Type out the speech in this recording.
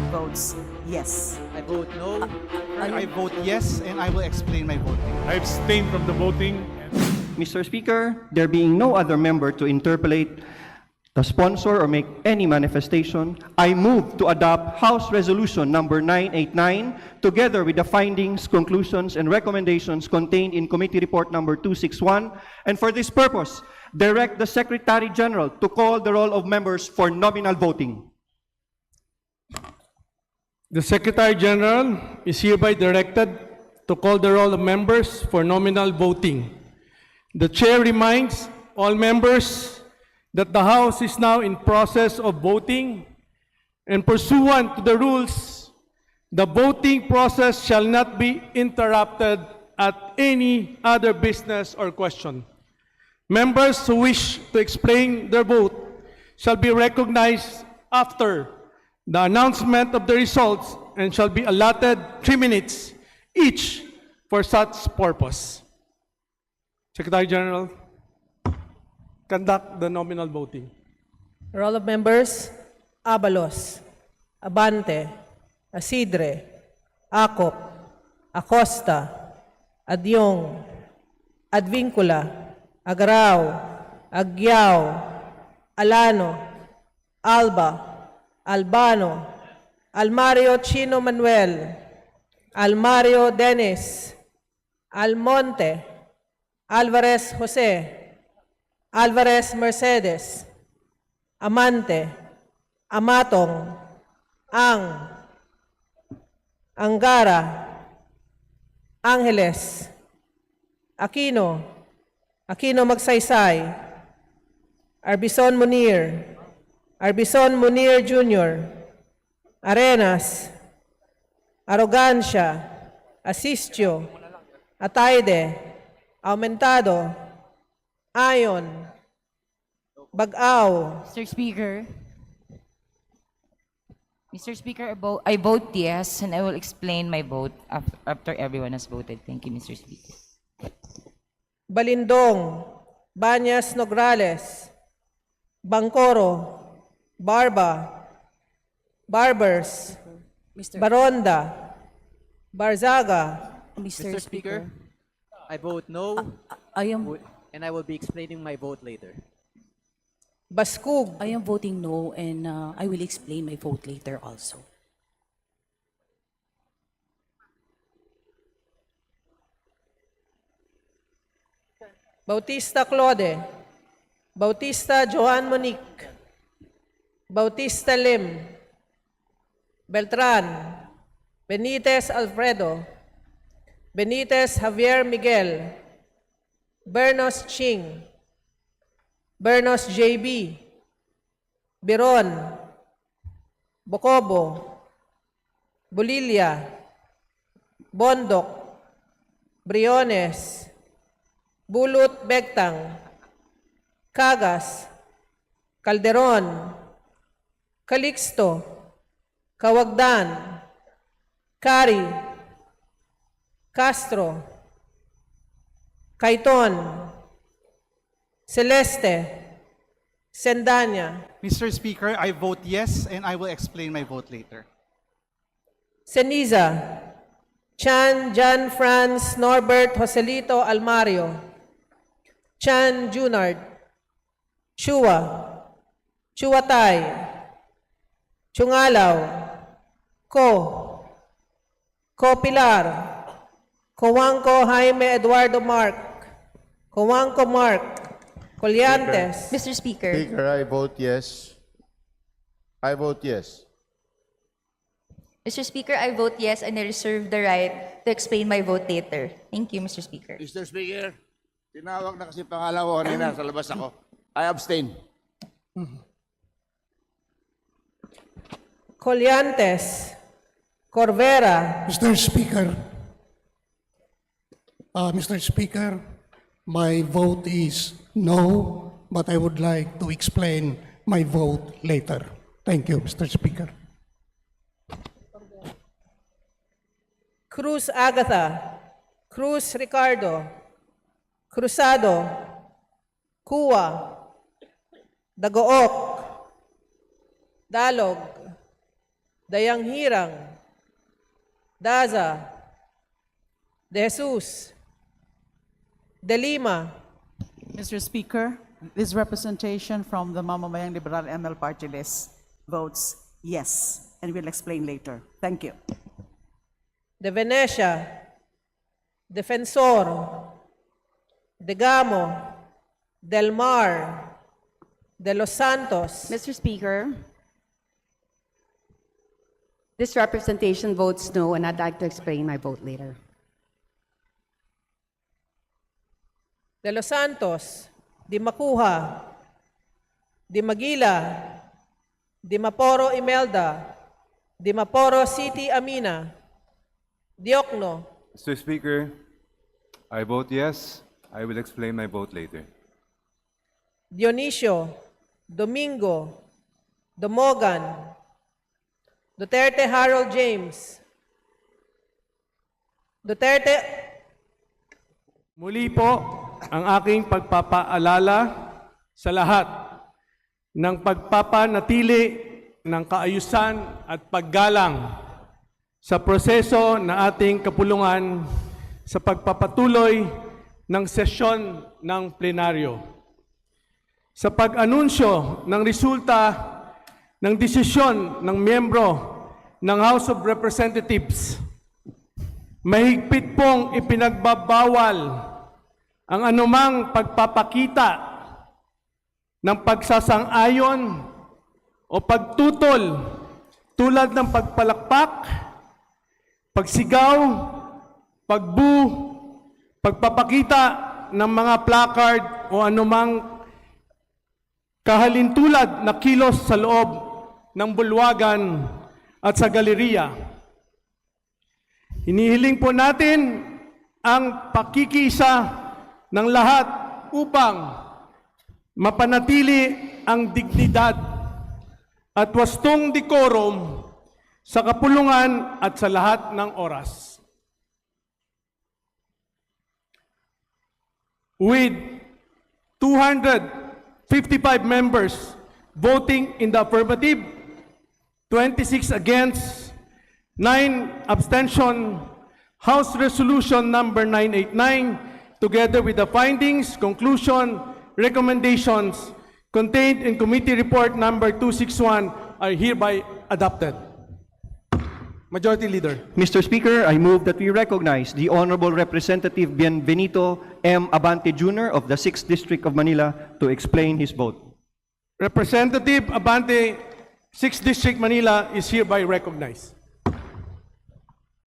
votes yes. I vote no. I vote yes, and I will explain my vote. I abstain from the voting. Mr. Speaker, there being no other member to interpolate the sponsor or make any manifestation, I move to adopt House Resolution number 989 together with the findings, conclusions, and recommendations contained in Committee Report number 261, and for this purpose, direct the Secretary General to call the roll of members for nominal voting. The Secretary General is hereby directed to call the roll of members for nominal voting. The Chair reminds all members that the House is now in process of voting, and pursuant to the rules, the voting process shall not be interrupted at any other business or question. Members who wish to explain their vote shall be recognized after the announcement of the results and shall be allotted 3 minutes each for such purpose. Secretary General, conduct the nominal voting. Roll of members: Abalos, Abante, Asidre, Acop, Acosta, Adyong, Advincula, Agrao, Agyao, Alano, Alba, Albano, Almario Chino Manuel, Almario Dennis, Almonte, Alvarez Jose, Alvarez Mercedes, Amante, Amatong, Angara, Angeles, Aquino, Aquino Magsaysay, Arbison Munir, Arbison Munir Jr., Arenas, Arrogancia, Asistio, Ataide, Aumentado, Ayon, Bagao. Mr. Speaker, I vote yes, and I will explain my vote after everyone has voted. Thank you, Mr. Speaker. Balindong, Banyas Nograles, Bangkoro, Barba, Barbers, Baronda, Barzaga, Mr. Speaker, I vote no, and I will be explaining my vote later. Baskug, I am voting no, and I will explain my vote later also. Bautista Claude, Bautista Joan Monique, Bautista Lim, Beltran, Benitez Alfredo, Benitez Javier Miguel, Bernos Ching, Bernos JB, Biron, Bocobo, Bulilia, Bondok, Briones, Bulut Begtang, Cagas, Calderon, Calixto, Kawagdan, Cari, Castro, Caiton, Celeste, Sendanya, Mr. Speaker, I vote yes, and I will explain my vote later. Ceniza, Chan Jan Franz Norbert Joselito Almario, Chan Junard, Chua, Chuatay, Chungalaw, Ko Pilar, Coanco Jaime Eduardo Mark, Coanco Mark, Colliantes, Mr. Speaker, Speaker, I vote yes. I vote yes. Mr. Speaker, I vote yes, and I reserve the right to explain my vote later. Thank you, Mr. Speaker. Mr. Speaker, tinawag na kasi pangalan ko kanina sa labas ako. I abstain. Colliantes, Corvera, Mr. Speaker, my vote is no, but I would like to explain my vote later. Thank you, Mr. Speaker. Cruz Agatha, Cruz Ricardo, Cruzado, Kua, Dagook, Dalog, Dayang Hirang, Daza, De Jesus, De Lima, Mr. Speaker, this representation from the Mamamayang Liberal ML Party List votes yes, and will explain later. Thank you. De Venecia, Defensor, De Gamo, Del Mar, De Los Santos, Mr. Speaker, this representation votes no, and I'd like to explain my vote later. De Los Santos, Di Makuha, Di Magila, Di Maporo Imelda, Di Maporo City Amina, Diokno, Mr. Speaker, I vote yes. I will explain my vote later. Dionisio, Domingo, Domogan, Duterte Harold James, Duterte Muli po ang aking pagpapaalala sa lahat ng pagpapanatili ng kaayusan at paggalang sa proseso na ating kapulungan sa pagpapatuloy ng sesyon ng plenaryo. Sa pag-anunsyo ng resulta ng desisyon ng miyembro ng House of Representatives, mahigpit pong ipinagbabawal ang anumang pagpapakita ng pagsasang-ayon o pagtutol tulad ng pagpalakpak, pagsigaw, pagpapakita ng mga placard o anumang kahalintulad na kilos sa loob ng bulwagan at sa galeriya. Hinihiling po natin ang pakikiisa ng lahat upang mapanatili ang dignidad at wastong decorum sa kapulungan at sa lahat ng oras. With 255 members voting in the affirmative, 26 against, 9 abstention, House Resolution number 989, together with the findings, conclusion, recommendations contained in Committee Report number 261 are hereby adopted. Majority Leader. Mr. Speaker, I move that we recognize the Honorable Representative Bienvenido M. Abante Jr. of the 6th District of Manila to explain his vote. Representative Abante, 6th District, Manila, is hereby recognized.